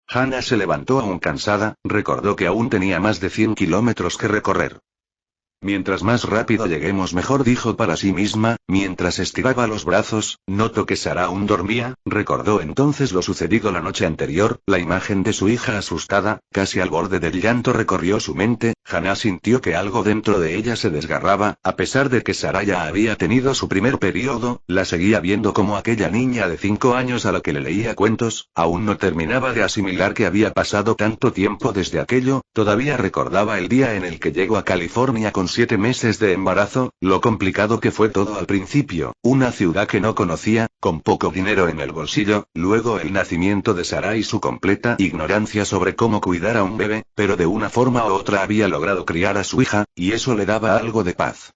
Hannah se levantó aún cansada, recordó que aún tenía más de 100 kilómetros que recorrer. Mientras más rápido lleguemos mejor, dijo para sí misma, mientras estiraba los brazos. Notó que Sarah aún dormía, recordó entonces lo sucedido la noche anterior, la imagen de su hija asustada, casi al borde del llanto recorrió su mente. Hannah sintió que algo dentro de ella se desgarraba, a pesar de que Sarah ya había tenido su primer periodo, la seguía viendo como aquella niña de 5 años a la que le leía cuentos, aún no terminaba de asimilar que había pasado tanto tiempo desde aquello, todavía recordaba el día en el que llegó a California con 7 meses de embarazo, lo complicado que fue todo al principio, una ciudad que no conocía, con poco dinero en el bolsillo, luego el nacimiento de Sarah y su completa ignorancia sobre cómo cuidar a un bebé, pero de una forma u otra había logrado criar a su hija, y eso le daba algo de paz.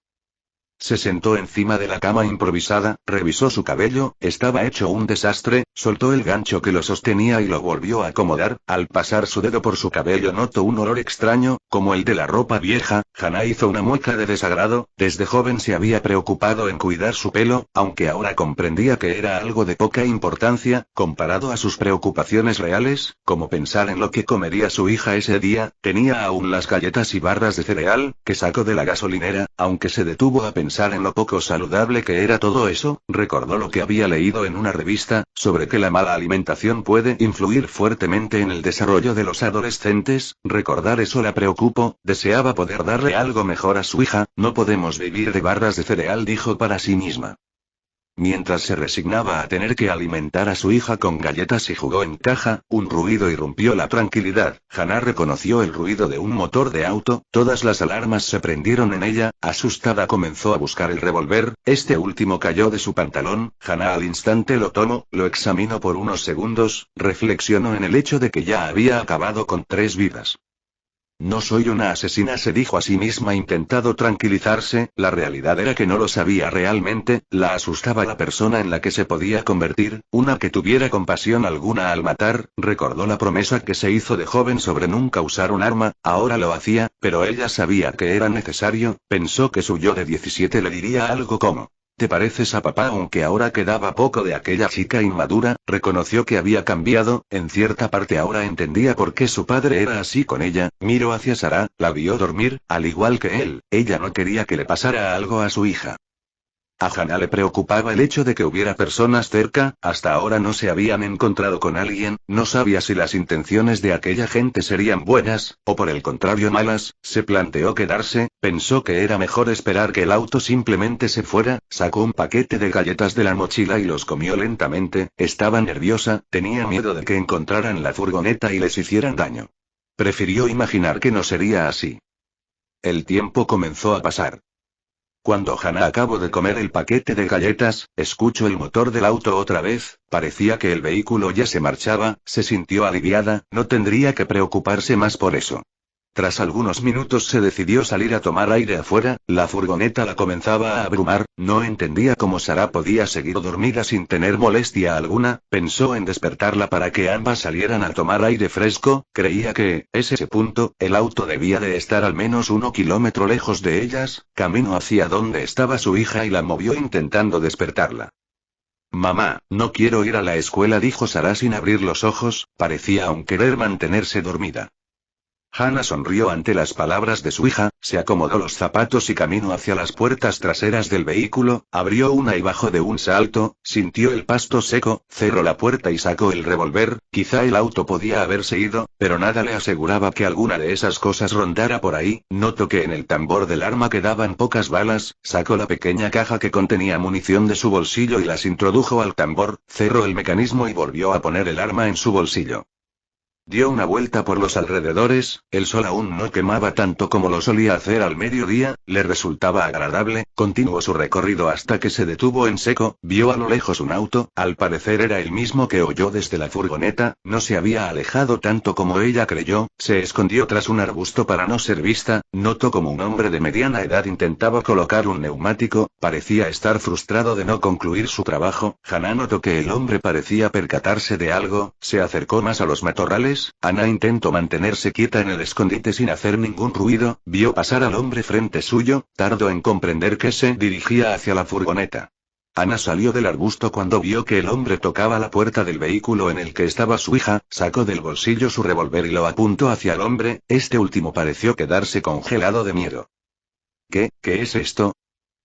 Se sentó encima de la cama improvisada, revisó su cabello, estaba hecho un desastre, soltó el gancho que lo sostenía y lo volvió a acomodar. Al pasar su dedo por su cabello notó un olor extraño, como el de la ropa vieja. Hannah hizo una mueca de desagrado, desde joven se había preocupado en cuidar su pelo, aunque ahora comprendía que era algo de poca importancia, comparado a sus preocupaciones reales, como pensar en lo que comería su hija ese día. Tenía aún las galletas y barras de cereal, que sacó de la gasolinera, aunque se detuvo a pensar en lo poco saludable que era todo eso, recordó lo que había leído en una revista, sobre que la mala alimentación puede influir fuertemente en el desarrollo de los adolescentes. Recordar eso la preocupó, deseaba poder darle algo mejor a su hija. No podemos vivir de barras de cereal, dijo para sí misma. Mientras se resignaba a tener que alimentar a su hija con galletas y jugo en caja, un ruido irrumpió la tranquilidad. Hannah reconoció el ruido de un motor de auto, todas las alarmas se prendieron en ella, asustada comenzó a buscar el revólver, este último cayó de su pantalón. Hannah al instante lo tomó, lo examinó por unos segundos, reflexionó en el hecho de que ya había acabado con 3 vidas. No soy una asesina, se dijo a sí misma intentando tranquilizarse. La realidad era que no lo sabía realmente, la asustaba la persona en la que se podía convertir, una que tuviera compasión alguna al matar. Recordó la promesa que se hizo de joven sobre nunca usar un arma, ahora lo hacía, pero ella sabía que era necesario. Pensó que su yo de 17 le diría algo como: ¿te pareces a papá? Aunque ahora quedaba poco de aquella chica inmadura, reconoció que había cambiado, en cierta parte ahora entendía por qué su padre era así con ella. Miró hacia Sarah, la vio dormir, al igual que él, ella no quería que le pasara algo a su hija. A Hannah le preocupaba el hecho de que hubiera personas cerca, hasta ahora no se habían encontrado con alguien, no sabía si las intenciones de aquella gente serían buenas, o por el contrario malas. Se planteó quedarse, pensó que era mejor esperar que el auto simplemente se fuera, sacó un paquete de galletas de la mochila y los comió lentamente. Estaba nerviosa, tenía miedo de que encontraran la furgoneta y les hicieran daño. Prefirió imaginar que no sería así. El tiempo comenzó a pasar. Cuando Hannah acabó de comer el paquete de galletas, escuchó el motor del auto otra vez, parecía que el vehículo ya se marchaba, se sintió aliviada, no tendría que preocuparse más por eso. Tras algunos minutos se decidió salir a tomar aire afuera, la furgoneta la comenzaba a abrumar, no entendía cómo Sarah podía seguir dormida sin tener molestia alguna. Pensó en despertarla para que ambas salieran a tomar aire fresco, creía que, ese punto, el auto debía de estar al menos 1 kilómetro lejos de ellas, camino hacia donde estaba su hija y la movió intentando despertarla. Mamá, no quiero ir a la escuela, dijo Sarah sin abrir los ojos, parecía aún querer mantenerse dormida. Hannah sonrió ante las palabras de su hija, se acomodó los zapatos y caminó hacia las puertas traseras del vehículo, abrió una y bajó de un salto, sintió el pasto seco, cerró la puerta y sacó el revólver. Quizá el auto podía haberse ido, pero nada le aseguraba que alguna de esas cosas rondara por ahí. Notó que en el tambor del arma quedaban pocas balas, sacó la pequeña caja que contenía munición de su bolsillo y las introdujo al tambor, cerró el mecanismo y volvió a poner el arma en su bolsillo. Dio una vuelta por los alrededores, el sol aún no quemaba tanto como lo solía hacer al mediodía, le resultaba agradable. Continuó su recorrido hasta que se detuvo en seco, vio a lo lejos un auto, al parecer era el mismo que oyó desde la furgoneta, no se había alejado tanto como ella creyó, se escondió tras un arbusto para no ser vista. Notó como un hombre de mediana edad intentaba colocar un neumático, parecía estar frustrado de no concluir su trabajo. Hannah notó que el hombre parecía percatarse de algo, se acercó más a los matorrales. Hannah intentó mantenerse quieta en el escondite sin hacer ningún ruido, vio pasar al hombre frente suyo, tardó en comprender que se dirigía hacia la furgoneta. Ana salió del arbusto cuando vio que el hombre tocaba la puerta del vehículo en el que estaba su hija, sacó del bolsillo su revólver y lo apuntó hacia el hombre. Este último pareció quedarse congelado de miedo. ¿Qué es esto?,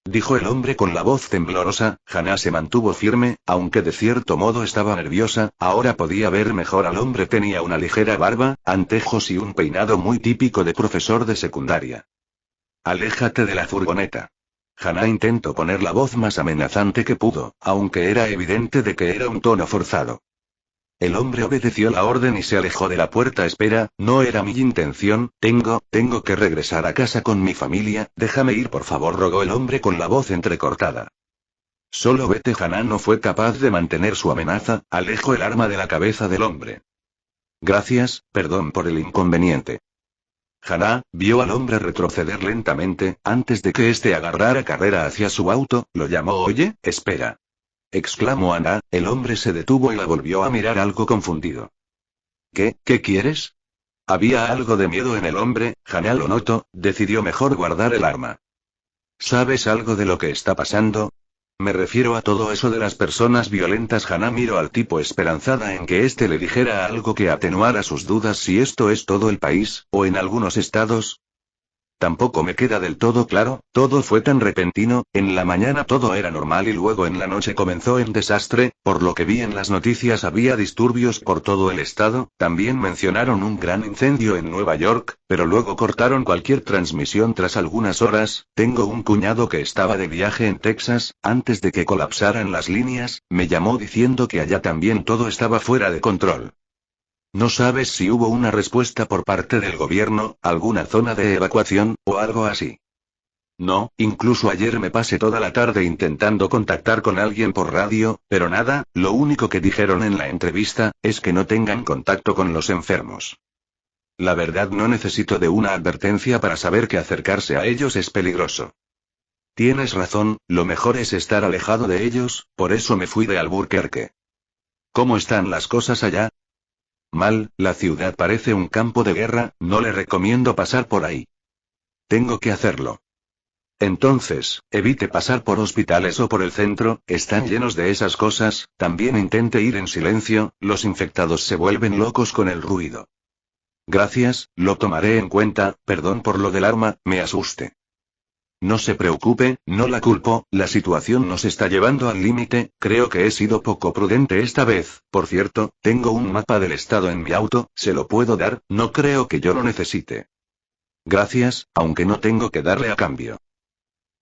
dijo el hombre con la voz temblorosa. Hannah se mantuvo firme, aunque de cierto modo estaba nerviosa. Ahora podía ver mejor al hombre. Tenía una ligera barba, anteojos y un peinado muy típico de profesor de secundaria. Aléjate de la furgoneta. Hannah intentó poner la voz más amenazante que pudo, aunque era evidente de que era un tono forzado. El hombre obedeció la orden y se alejó de la puerta. Espera, no era mi intención. Tengo que regresar a casa con mi familia. Déjame ir, por favor, rogó el hombre con la voz entrecortada. Solo vete. Hannah no fue capaz de mantener su amenaza. Alejó el arma de la cabeza del hombre. Gracias, perdón por el inconveniente. Hannah vio al hombre retroceder lentamente. Antes de que éste agarrara carrera hacia su auto, lo llamó. Oye, espera, exclamó Ana. El hombre se detuvo y la volvió a mirar algo confundido. ¿Qué quieres? Había algo de miedo en el hombre. Hannah lo notó, decidió mejor guardar el arma. ¿Sabes algo de lo que está pasando? Me refiero a todo eso de las personas violentas. Hannah miró al tipo esperanzada en que éste le dijera algo que atenuara sus dudas. Si esto es todo el país, o en algunos estados. Tampoco me queda del todo claro, todo fue tan repentino. En la mañana todo era normal y luego en la noche comenzó el desastre. Por lo que vi en las noticias había disturbios por todo el estado. También mencionaron un gran incendio en Nueva York, pero luego cortaron cualquier transmisión tras algunas horas. Tengo un cuñado que estaba de viaje en Texas. Antes de que colapsaran las líneas, me llamó diciendo que allá también todo estaba fuera de control. ¿No sabes si hubo una respuesta por parte del gobierno, alguna zona de evacuación, o algo así? No, incluso ayer me pasé toda la tarde intentando contactar con alguien por radio, pero nada. Lo único que dijeron en la entrevista es que no tengan contacto con los enfermos. La verdad, no necesito de una advertencia para saber que acercarse a ellos es peligroso. Tienes razón, lo mejor es estar alejado de ellos, por eso me fui de Albuquerque. ¿Cómo están las cosas allá? Mal, la ciudad parece un campo de guerra. No le recomiendo pasar por ahí. Tengo que hacerlo. Entonces, evite pasar por hospitales o por el centro, están llenos de esas cosas. También intente ir en silencio, los infectados se vuelven locos con el ruido. Gracias, lo tomaré en cuenta. Perdón por lo del arma, me asusté. No se preocupe, no la culpo. La situación nos está llevando al límite. Creo que he sido poco prudente esta vez. Por cierto, tengo un mapa del estado en mi auto. ¿Se lo puedo dar? No creo que yo lo necesite. Gracias, aunque no tengo que darle a cambio.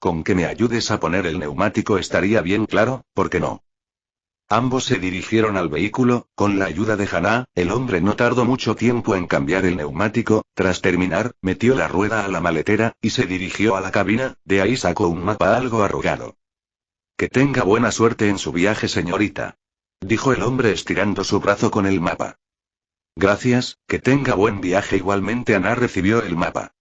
Con que me ayudes a poner el neumático estaría bien, claro, ¿por qué no? Ambos se dirigieron al vehículo. Con la ayuda de Hannah, el hombre no tardó mucho tiempo en cambiar el neumático. Tras terminar, metió la rueda a la maletera, y se dirigió a la cabina. De ahí sacó un mapa algo arrugado. Que tenga buena suerte en su viaje, señorita, dijo el hombre estirando su brazo con el mapa. Gracias, que tenga buen viaje igualmente. Ana recibió el mapa.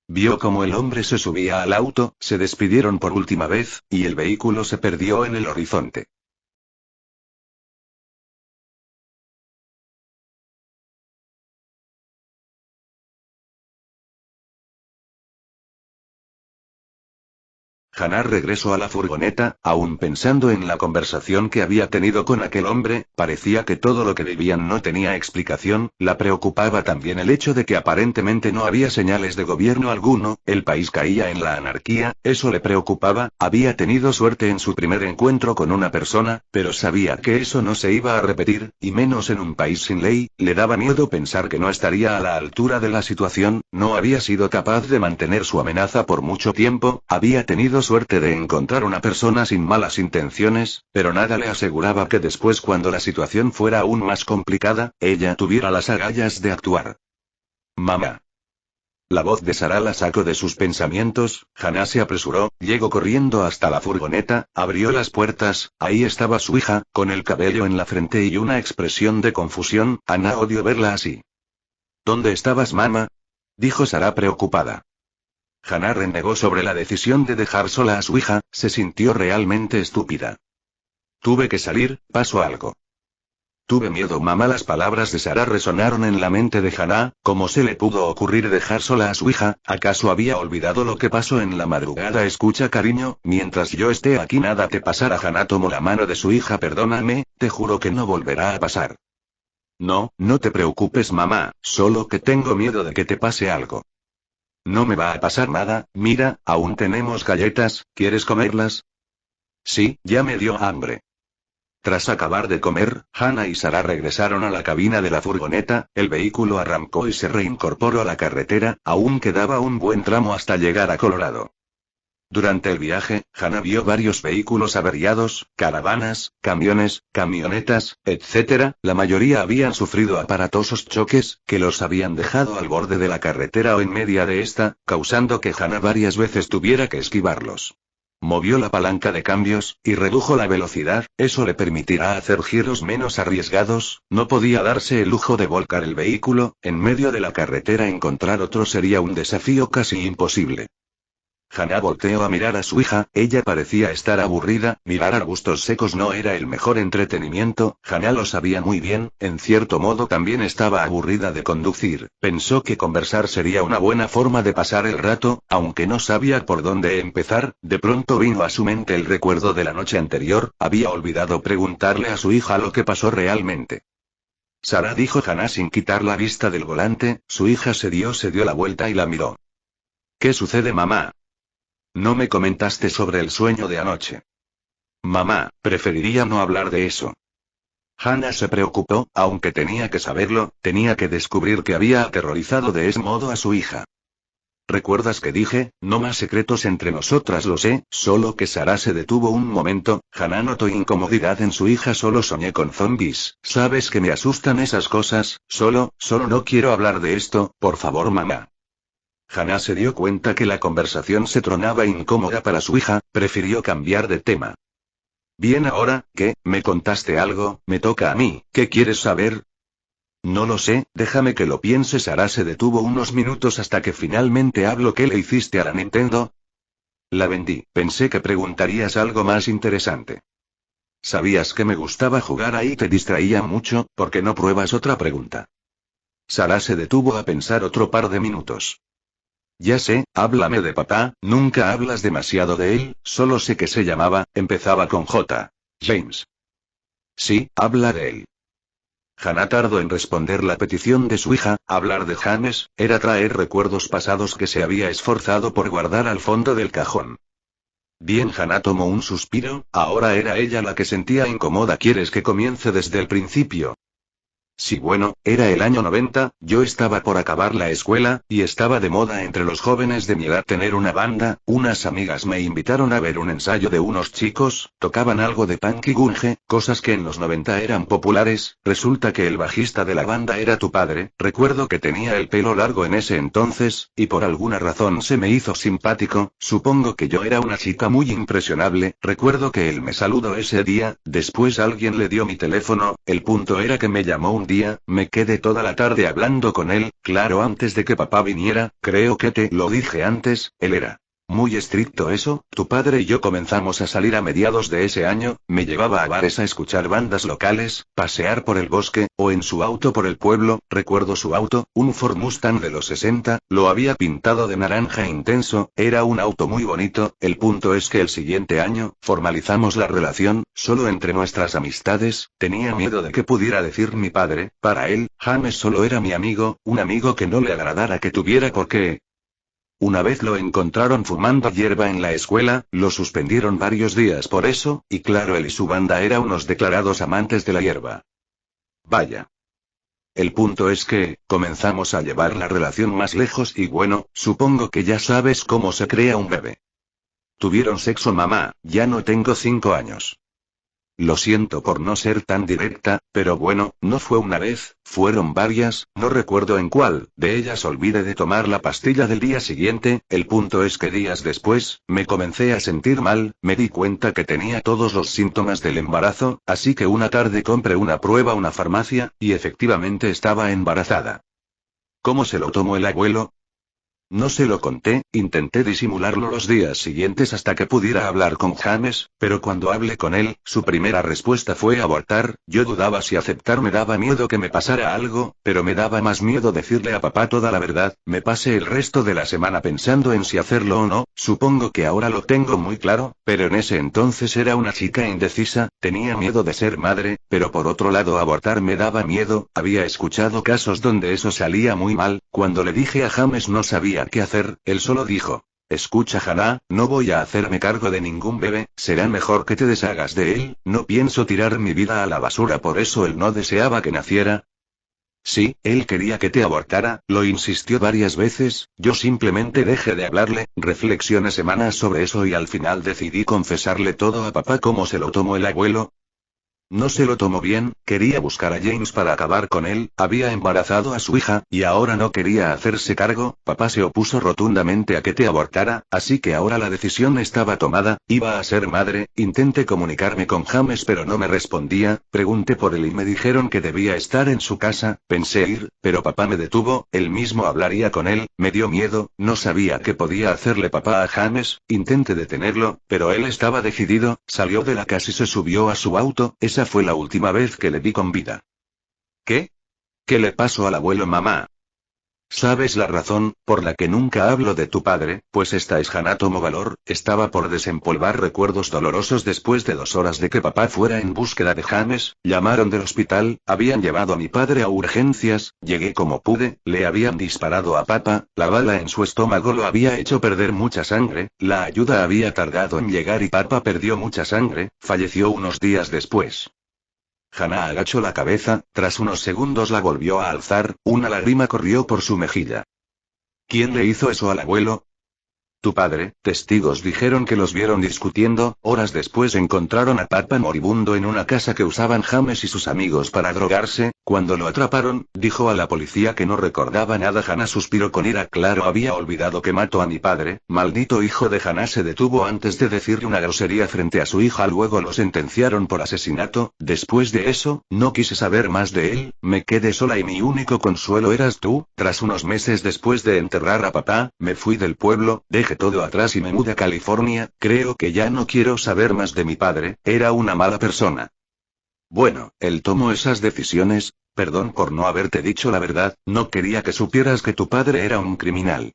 Vio cómo el hombre se subía al auto, se despidieron por última vez, y el vehículo se perdió en el horizonte. Hannah regresó a la furgoneta, aún pensando en la conversación que había tenido con aquel hombre. Parecía que todo lo que vivían no tenía explicación. La preocupaba también el hecho de que aparentemente no había señales de gobierno alguno. El país caía en la anarquía, eso le preocupaba. Había tenido suerte en su primer encuentro con una persona, pero sabía que eso no se iba a repetir, y menos en un país sin ley. Le daba miedo pensar que no estaría a la altura de la situación. No había sido capaz de mantener su amenaza por mucho tiempo. Había tenido suerte de encontrar una persona sin malas intenciones, pero nada le aseguraba que después, cuando la situación fuera aún más complicada, ella tuviera las agallas de actuar. Mamá. La voz de Sarah la sacó de sus pensamientos. Hannah se apresuró, llegó corriendo hasta la furgoneta, abrió las puertas. Ahí estaba su hija, con el cabello en la frente y una expresión de confusión. Hannah odió verla así. ¿Dónde estabas, mamá?, dijo Sarah preocupada. Hannah renegó sobre la decisión de dejar sola a su hija. Se sintió realmente estúpida. Tuve que salir, pasó algo. Tuve miedo, mamá. Las palabras de Sara resonaron en la mente de Hannah. ¿Cómo se le pudo ocurrir dejar sola a su hija? ¿Acaso había olvidado lo que pasó en la madrugada? Escucha, cariño, mientras yo esté aquí nada te pasará. Hannah tomó la mano de su hija. Perdóname, te juro que no volverá a pasar. No, no te preocupes, mamá, solo que tengo miedo de que te pase algo. No me va a pasar nada. Mira, aún tenemos galletas, ¿quieres comerlas? Sí, ya me dio hambre. Tras acabar de comer, Hannah y Sara regresaron a la cabina de la furgoneta, el vehículo arrancó y se reincorporó a la carretera. Aún quedaba un buen tramo hasta llegar a Colorado. Durante el viaje, Hannah vio varios vehículos averiados, caravanas, camiones, camionetas, etc. La mayoría habían sufrido aparatosos choques, que los habían dejado al borde de la carretera o en media de esta, causando que Hannah varias veces tuviera que esquivarlos. Movió la palanca de cambios, y redujo la velocidad. Eso le permitirá hacer giros menos arriesgados. No podía darse el lujo de volcar el vehículo. En medio de la carretera encontrar otro sería un desafío casi imposible. Hannah volteó a mirar a su hija. Ella parecía estar aburrida. Mirar arbustos secos no era el mejor entretenimiento. Hannah lo sabía muy bien. En cierto modo también estaba aburrida de conducir. Pensó que conversar sería una buena forma de pasar el rato, aunque no sabía por dónde empezar. De pronto vino a su mente el recuerdo de la noche anterior. Había olvidado preguntarle a su hija lo que pasó realmente. Sara, dijo Hannah sin quitar la vista del volante. Su hija se dio la vuelta y la miró. ¿Qué sucede, mamá? No me comentaste sobre el sueño de anoche. Mamá, preferiría no hablar de eso. Hannah se preocupó, aunque tenía que saberlo, tenía que descubrir que había aterrorizado de ese modo a su hija. ¿Recuerdas que dije, no más secretos entre nosotras? Lo sé, solo que Sara se detuvo un momento. Hannah notó incomodidad en su hija. Solo soñé con zombies. ¿Sabes que me asustan esas cosas? Solo no quiero hablar de esto, por favor, mamá. Hannah se dio cuenta que la conversación se tornaba incómoda para su hija, prefirió cambiar de tema. Bien, ahora, ¿qué? ¿Me contaste algo? Me toca a mí, ¿qué quieres saber? No lo sé, déjame que lo piense. Sara se detuvo unos minutos hasta que finalmente habló. ¿Qué le hiciste a la Nintendo? La vendí. Pensé que preguntarías algo más interesante. ¿Sabías que me gustaba jugar ahí? Te distraía mucho, ¿por qué no pruebas otra pregunta? Sara se detuvo a pensar otro par de minutos. Ya sé, háblame de papá. Nunca hablas demasiado de él. Solo sé que se llamaba, empezaba con J. James. Sí, habla de él. Hannah tardó en responder la petición de su hija. Hablar de James era traer recuerdos pasados que se había esforzado por guardar al fondo del cajón. Bien, Hannah tomó un suspiro. Ahora era ella la que sentía incómoda. ¿Quieres que comience desde el principio? Sí, bueno, era el año 90, yo estaba por acabar la escuela, y estaba de moda entre los jóvenes de mi edad tener una banda. Unas amigas me invitaron a ver un ensayo de unos chicos, tocaban algo de punk y grunge, cosas que en los 90 eran populares. Resulta que el bajista de la banda era tu padre. Recuerdo que tenía el pelo largo en ese entonces, y por alguna razón se me hizo simpático. Supongo que yo era una chica muy impresionable. Recuerdo que él me saludó ese día, después alguien le dio mi teléfono. El punto era que me llamó un día, me quedé toda la tarde hablando con él, claro, antes de que papá viniera. Creo que te lo dije antes, él era muy estricto. Eso, tu padre y yo comenzamos a salir a mediados de ese año. Me llevaba a bares a escuchar bandas locales, pasear por el bosque, o en su auto por el pueblo. Recuerdo su auto, un Ford Mustang de los 60, lo había pintado de naranja intenso, era un auto muy bonito. El punto es que el siguiente año, formalizamos la relación, solo entre nuestras amistades. Tenía miedo de que pudiera decir mi padre. Para él, James solo era mi amigo, un amigo que no le agradara que tuviera por qué. Una vez lo encontraron fumando hierba en la escuela, lo suspendieron varios días por eso, y claro, él y su banda eran unos declarados amantes de la hierba. Vaya. El punto es que, comenzamos a llevar la relación más lejos y bueno, supongo que ya sabes cómo se crea un bebé. Tuvieron sexo, mamá. Ya no tengo 5 años. Lo siento por no ser tan directa, pero bueno, no fue una vez, fueron varias. No recuerdo en cuál de ellas olvidé de tomar la pastilla del día siguiente. El punto es que días después, me comencé a sentir mal, me di cuenta que tenía todos los síntomas del embarazo, así que una tarde compré una prueba a una farmacia, y efectivamente estaba embarazada. ¿Cómo se lo tomó el abuelo? No se lo conté, intenté disimularlo los días siguientes hasta que pudiera hablar con James, pero cuando hablé con él, su primera respuesta fue abortar. Yo dudaba si aceptar, me daba miedo que me pasara algo, pero me daba más miedo decirle a papá toda la verdad. Me pasé el resto de la semana pensando en si hacerlo o no. Supongo que ahora lo tengo muy claro, pero en ese entonces era una chica indecisa, tenía miedo de ser madre, pero por otro lado abortar me daba miedo. Había escuchado casos donde eso salía muy mal. Cuando le dije a James no sabía qué hacer, él solo dijo: escucha Hannah, no voy a hacerme cargo de ningún bebé, será mejor que te deshagas de él, no pienso tirar mi vida a la basura. Por eso él no deseaba que naciera. Sí, él quería que te abortara, lo insistió varias veces. Yo simplemente dejé de hablarle, reflexioné semanas sobre eso y al final decidí confesarle todo a papá. ¿Cómo se lo tomó el abuelo? No se lo tomó bien, quería buscar a James para acabar con él, había embarazado a su hija, y ahora no quería hacerse cargo. Papá se opuso rotundamente a que te abortara, así que ahora la decisión estaba tomada, iba a ser madre. Intenté comunicarme con James pero no me respondía, pregunté por él y me dijeron que debía estar en su casa. Pensé ir, pero papá me detuvo, él mismo hablaría con él. Me dio miedo, no sabía qué podía hacerle papá a James. Intenté detenerlo, pero él estaba decidido, salió de la casa y se subió a su auto. Esa fue la última vez que le vi con vida. ¿Qué? ¿Qué le pasó al abuelo, mamá? ¿Sabes la razón por la que nunca hablo de tu padre? Pues esta es Hannah. Tomó valor, estaba por desempolvar recuerdos dolorosos después de 2 horas de que papá fuera en búsqueda de James. Llamaron del hospital, habían llevado a mi padre a urgencias, llegué como pude, le habían disparado a papá, la bala en su estómago lo había hecho perder mucha sangre, la ayuda había tardado en llegar y papá perdió mucha sangre, falleció unos días después. Hannah agachó la cabeza, tras unos segundos la volvió a alzar, una lágrima corrió por su mejilla. ¿Quién le hizo eso al abuelo? Tu padre. Testigos dijeron que los vieron discutiendo. Horas después encontraron a papá moribundo en una casa que usaban James y sus amigos para drogarse. Cuando lo atraparon, dijo a la policía que no recordaba nada. Hannah suspiró con ira. Claro, había olvidado que mató a mi padre. Maldito hijo de Hannah. Se detuvo antes de decirle una grosería frente a su hija. Luego lo sentenciaron por asesinato. Después de eso, no quise saber más de él, me quedé sola y mi único consuelo eras tú. Tras unos meses después de enterrar a papá, me fui del pueblo, dejé todo atrás y me mudé a California. Creo que ya no quiero saber más de mi padre, era una mala persona. Bueno, él tomó esas decisiones. Perdón por no haberte dicho la verdad, no quería que supieras que tu padre era un criminal.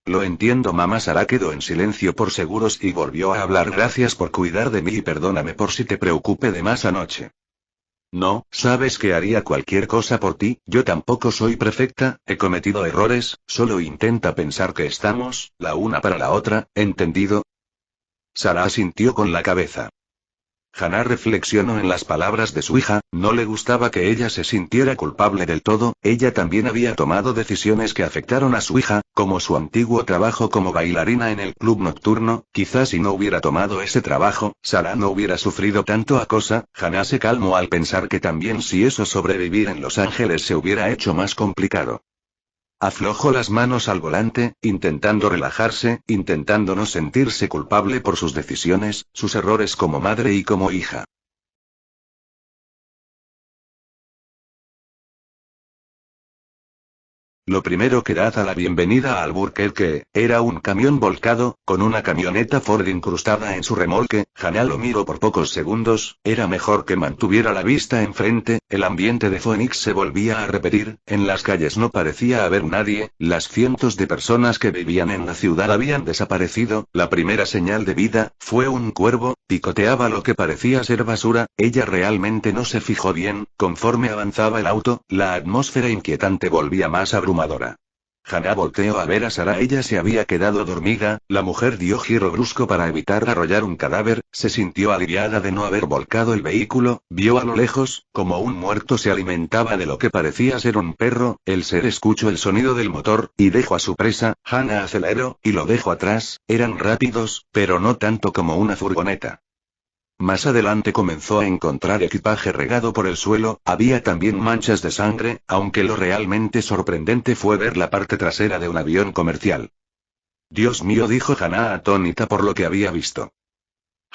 Lo entiendo, mamá. Sara quedó en silencio por segundos y volvió a hablar. Gracias por cuidar de mí y perdóname por si te preocupé de más anoche. No, sabes que haría cualquier cosa por ti. Yo tampoco soy perfecta, he cometido errores, solo intenta pensar que estamos, la una para la otra, ¿entendido? Sara asintió con la cabeza. Hannah reflexionó en las palabras de su hija, no le gustaba que ella se sintiera culpable del todo. Ella también había tomado decisiones que afectaron a su hija, como su antiguo trabajo como bailarina en el club nocturno. Quizás si no hubiera tomado ese trabajo, Sara no hubiera sufrido tanto acoso. Hannah se calmó al pensar que también si eso sobrevivir en Los Ángeles se hubiera hecho más complicado. Aflojó las manos al volante, intentando relajarse, intentando no sentirse culpable por sus decisiones, sus errores como madre y como hija. Lo primero que da la bienvenida a Albuquerque, era un camión volcado, con una camioneta Ford incrustada en su remolque. Hannah lo miró por pocos segundos, era mejor que mantuviera la vista enfrente. El ambiente de Phoenix se volvía a repetir, en las calles no parecía haber nadie, las cientos de personas que vivían en la ciudad habían desaparecido. La primera señal de vida, fue un cuervo, picoteaba lo que parecía ser basura. Ella realmente no se fijó bien, conforme avanzaba el auto, la atmósfera inquietante volvía más abrumadora. Hannah volteó a ver a Sara. Ella se había quedado dormida, la mujer dio giro brusco para evitar arrollar un cadáver, se sintió aliviada de no haber volcado el vehículo, vio a lo lejos, como un muerto se alimentaba de lo que parecía ser un perro. El ser escuchó el sonido del motor, y dejó a su presa. Hannah aceleró, y lo dejó atrás. Eran rápidos, pero no tanto como una furgoneta. Más adelante comenzó a encontrar equipaje regado por el suelo, había también manchas de sangre, aunque lo realmente sorprendente fue ver la parte trasera de un avión comercial. Dios mío, dijo Hannah atónita por lo que había visto.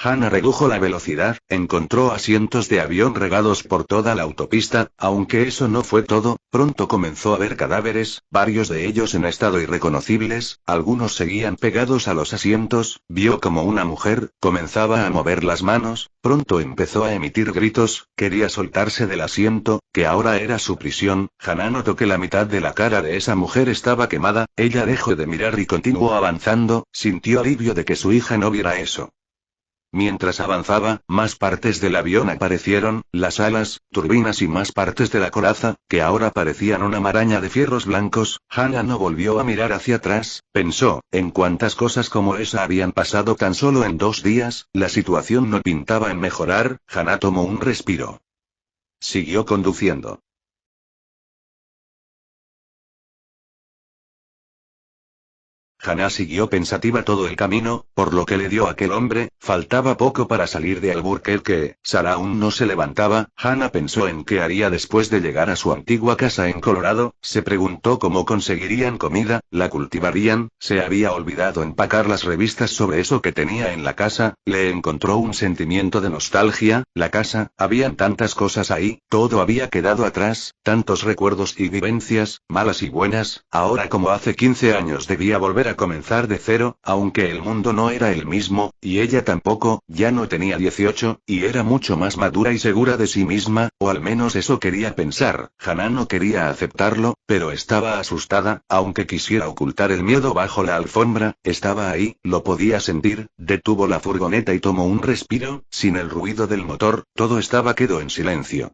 Hana redujo la velocidad, encontró asientos de avión regados por toda la autopista, aunque eso no fue todo, pronto comenzó a ver cadáveres, varios de ellos en estado irreconocibles, algunos seguían pegados a los asientos, vio como una mujer, comenzaba a mover las manos, pronto empezó a emitir gritos, quería soltarse del asiento, que ahora era su prisión. Hana notó que la mitad de la cara de esa mujer estaba quemada, ella dejó de mirar y continuó avanzando, sintió alivio de que su hija no viera eso. Mientras avanzaba, más partes del avión aparecieron, las alas, turbinas y más partes de la coraza, que ahora parecían una maraña de fierros blancos. Hana no volvió a mirar hacia atrás, pensó, en cuántas cosas como esa habían pasado tan solo en 2 días, la situación no pintaba en mejorar. Hana tomó un respiro. Siguió conduciendo. Hana siguió pensativa todo el camino, por lo que le dio a aquel hombre, faltaba poco para salir de Albuquerque, Sarah aún no se levantaba. Hana pensó en qué haría después de llegar a su antigua casa en Colorado, se preguntó cómo conseguirían comida, la cultivarían, se había olvidado empacar las revistas sobre eso que tenía en la casa, le encontró un sentimiento de nostalgia, la casa, habían tantas cosas ahí, todo había quedado atrás, tantos recuerdos y vivencias, malas y buenas, ahora como hace 15 años debía volver a comenzar de cero, aunque el mundo no era el mismo, y ella tampoco, ya no tenía 18, y era mucho más madura y segura de sí misma, o al menos eso quería pensar. Hana no quería aceptarlo, pero estaba asustada, aunque quisiera ocultar el miedo bajo la alfombra, estaba ahí, lo podía sentir. Detuvo la furgoneta y tomó un respiro, sin el ruido del motor, todo estaba quedó en silencio.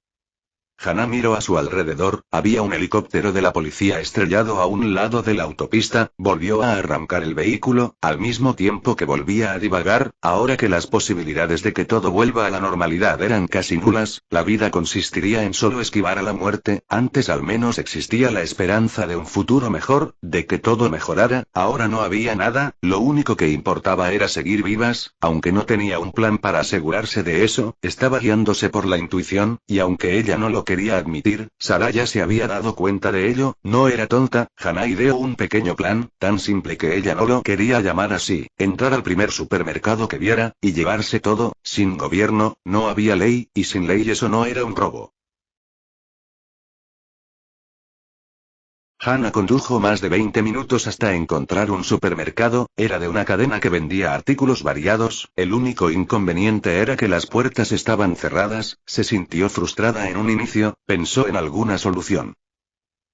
Hana miró a su alrededor, había un helicóptero de la policía estrellado a un lado de la autopista, volvió a arrancar el vehículo, al mismo tiempo que volvía a divagar, ahora que las posibilidades de que todo vuelva a la normalidad eran casi nulas, la vida consistiría en solo esquivar a la muerte, antes al menos existía la esperanza de un futuro mejor, de que todo mejorara, ahora no había nada, lo único que importaba era seguir vivas, aunque no tenía un plan para asegurarse de eso, estaba guiándose por la intuición, y aunque ella no lo quería admitir, Sarah ya se había dado cuenta de ello, no era tonta. Hana ideó un pequeño plan, tan simple que ella no lo quería llamar así, entrar al primer supermercado que viera, y llevarse todo, sin gobierno, no había ley, y sin ley eso no era un robo. Hana condujo más de 20 minutos hasta encontrar un supermercado, era de una cadena que vendía artículos variados, el único inconveniente era que las puertas estaban cerradas, se sintió frustrada en un inicio, pensó en alguna solución.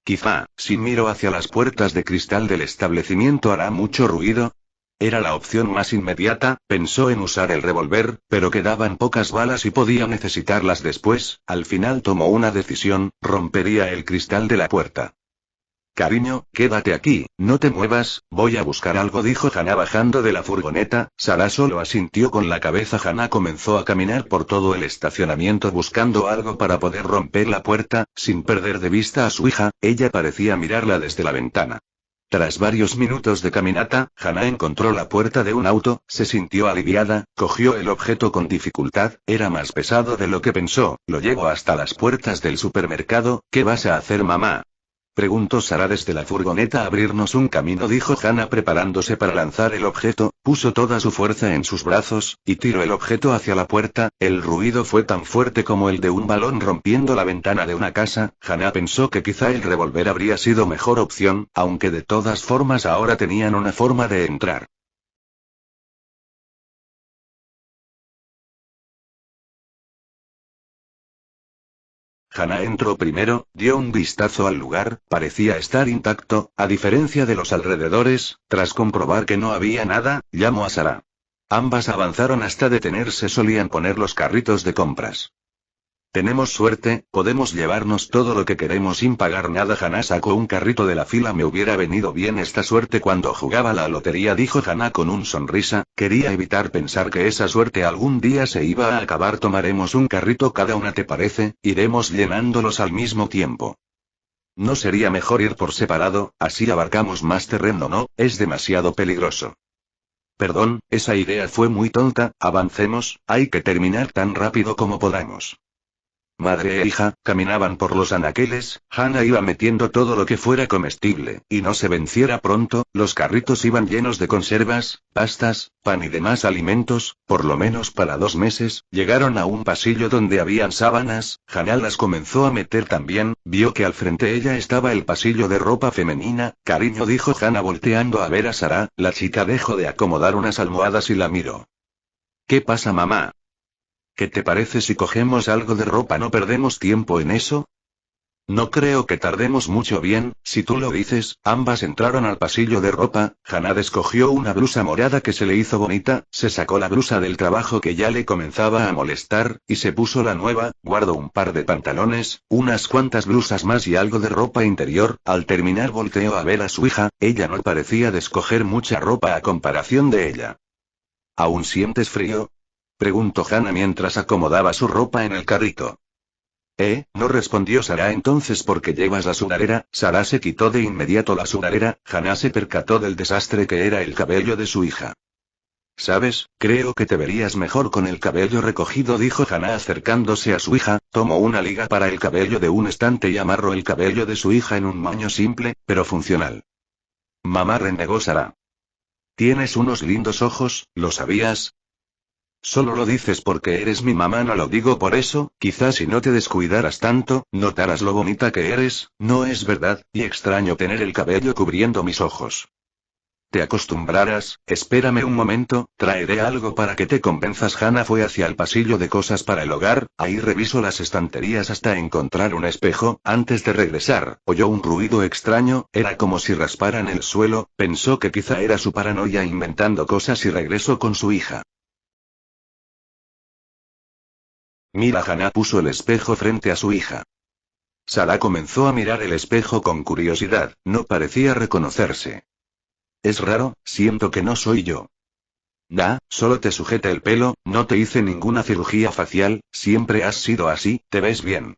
Quizá, si miro hacia las puertas de cristal del establecimiento hará mucho ruido. Era la opción más inmediata, pensó en usar el revólver, pero quedaban pocas balas y podía necesitarlas después, al final tomó una decisión, rompería el cristal de la puerta. Cariño, quédate aquí, no te muevas, voy a buscar algo, dijo Hana bajando de la furgoneta. Sarah solo asintió con la cabeza. Hana comenzó a caminar por todo el estacionamiento buscando algo para poder romper la puerta, sin perder de vista a su hija, ella parecía mirarla desde la ventana. Tras varios minutos de caminata, Hana encontró la puerta de un auto, se sintió aliviada, cogió el objeto con dificultad, era más pesado de lo que pensó, lo llevo hasta las puertas del supermercado. ¿Qué vas a hacer, mamá?, preguntó Sarah desde la furgoneta. Abrirnos un camino, dijo Hana preparándose para lanzar el objeto, puso toda su fuerza en sus brazos, y tiró el objeto hacia la puerta. El ruido fue tan fuerte como el de un balón rompiendo la ventana de una casa. Hana pensó que quizá el revólver habría sido mejor opción, aunque de todas formas ahora tenían una forma de entrar. Hana entró primero, dio un vistazo al lugar, parecía estar intacto, a diferencia de los alrededores. Tras comprobar que no había nada, llamó a Sarah. Ambas avanzaron hasta detenerse, solían poner los carritos de compras. Tenemos suerte, podemos llevarnos todo lo que queremos sin pagar nada. Hana sacó un carrito de la fila. Me hubiera venido bien esta suerte cuando jugaba la lotería, dijo Hana con un sonrisa, quería evitar pensar que esa suerte algún día se iba a acabar. Tomaremos un carrito cada una, ¿te parece? Iremos llenándolos al mismo tiempo. ¿No sería mejor ir por separado, así abarcamos más terreno? No, es demasiado peligroso. Perdón, esa idea fue muy tonta, avancemos, hay que terminar tan rápido como podamos. Madre e hija, caminaban por los anaqueles, Hannah iba metiendo todo lo que fuera comestible, y no se venciera pronto, los carritos iban llenos de conservas, pastas, pan y demás alimentos, por lo menos para 2 meses, llegaron a un pasillo donde habían sábanas, Hannah las comenzó a meter también, vio que al frente ella estaba el pasillo de ropa femenina, cariño dijo Hannah volteando a ver a Sarah, la chica dejó de acomodar unas almohadas y la miró. ¿Qué pasa mamá? ¿Qué te parece si cogemos algo de ropa? ¿No perdemos tiempo en eso? No creo que tardemos mucho. Bien, si tú lo dices. Ambas entraron al pasillo de ropa. Hannah escogió una blusa morada que se le hizo bonita, se sacó la blusa del trabajo que ya le comenzaba a molestar, y se puso la nueva, guardó un par de pantalones, unas cuantas blusas más y algo de ropa interior. Al terminar volteó a ver a su hija, ella no parecía de escoger mucha ropa a comparación de ella. ¿Aún sientes frío? Preguntó Hannah mientras acomodaba su ropa en el carrito. No respondió Sarah. Entonces ¿por qué llevas la sudadera? Sarah se quitó de inmediato la sudadera. Hannah se percató del desastre que era el cabello de su hija. ¿Sabes? Creo que te verías mejor con el cabello recogido, dijo Hannah acercándose a su hija, tomó una liga para el cabello de un estante y amarró el cabello de su hija en un moño simple, pero funcional. Mamá, renegó Sarah. Tienes unos lindos ojos, ¿lo sabías? Solo lo dices porque eres mi mamá, no lo digo por eso. Quizás si no te descuidaras tanto, notaras lo bonita que eres, ¿no es verdad? Y extraño tener el cabello cubriendo mis ojos. Te acostumbrarás. Espérame un momento, traeré algo para que te convenzas. Hannah fue hacia el pasillo de cosas para el hogar, ahí revisó las estanterías hasta encontrar un espejo. Antes de regresar, oyó un ruido extraño, era como si rasparan el suelo, pensó que quizá era su paranoia inventando cosas y regresó con su hija. Mira, Hannah puso el espejo frente a su hija. Sarah comenzó a mirar el espejo con curiosidad, no parecía reconocerse. Es raro, siento que no soy yo. Solo te sujeta el pelo, no te hice ninguna cirugía facial, siempre has sido así, te ves bien.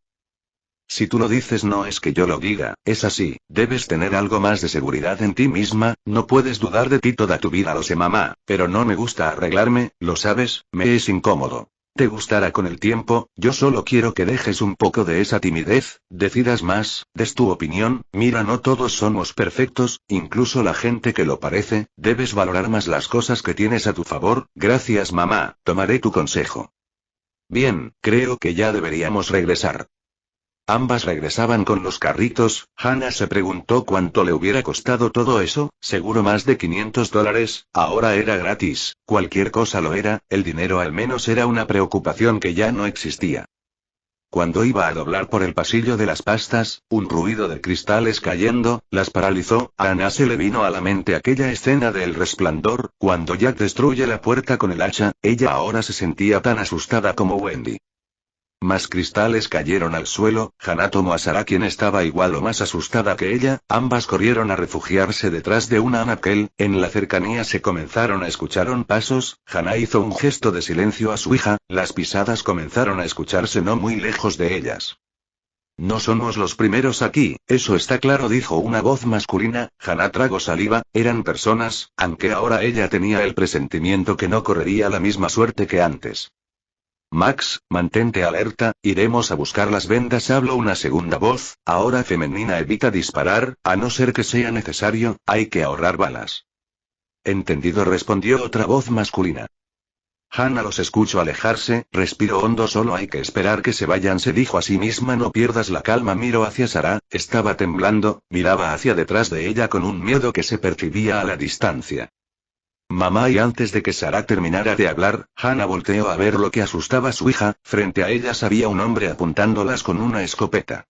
Si tú lo dices, no es que yo lo diga, es así, debes tener algo más de seguridad en ti misma, no puedes dudar de ti toda tu vida. Lo sé mamá, pero no me gusta arreglarme, lo sabes, me es incómodo. Te gustará con el tiempo, yo solo quiero que dejes un poco de esa timidez, decidas más, des tu opinión. Mira, no todos somos perfectos, incluso la gente que lo parece, debes valorar más las cosas que tienes a tu favor. Gracias mamá, tomaré tu consejo. Bien, creo que ya deberíamos regresar. Ambas regresaban con los carritos. Hannah se preguntó cuánto le hubiera costado todo eso, seguro más de $500, ahora era gratis, cualquier cosa lo era, el dinero al menos era una preocupación que ya no existía. Cuando iba a doblar por el pasillo de las pastas, un ruido de cristales cayendo, las paralizó. A Hannah se le vino a la mente aquella escena de El Resplandor, cuando Jack destruye la puerta con el hacha, ella ahora se sentía tan asustada como Wendy. Más cristales cayeron al suelo. Hannah tomó a Sarah, quien estaba igual o más asustada que ella, ambas corrieron a refugiarse detrás de una anaquel. En la cercanía se comenzaron a escuchar pasos. Hannah hizo un gesto de silencio a su hija, las pisadas comenzaron a escucharse no muy lejos de ellas. No somos los primeros aquí, eso está claro, dijo una voz masculina. Hannah tragó saliva, eran personas, aunque ahora ella tenía el presentimiento que no correría la misma suerte que antes. Max, mantente alerta, iremos a buscar las vendas, habló una segunda voz, ahora femenina. Evita disparar, a no ser que sea necesario, hay que ahorrar balas. Entendido, respondió otra voz masculina. Hannah los escuchó alejarse, respiró hondo. Solo hay que esperar que se vayan, se dijo a sí misma. No pierdas la calma. Miró hacia Sarah, estaba temblando, miraba hacia detrás de ella con un miedo que se percibía a la distancia. Mamá, y antes de que Sarah terminara de hablar, Hannah volteó a ver lo que asustaba a su hija. Frente a ellas había un hombre apuntándolas con una escopeta.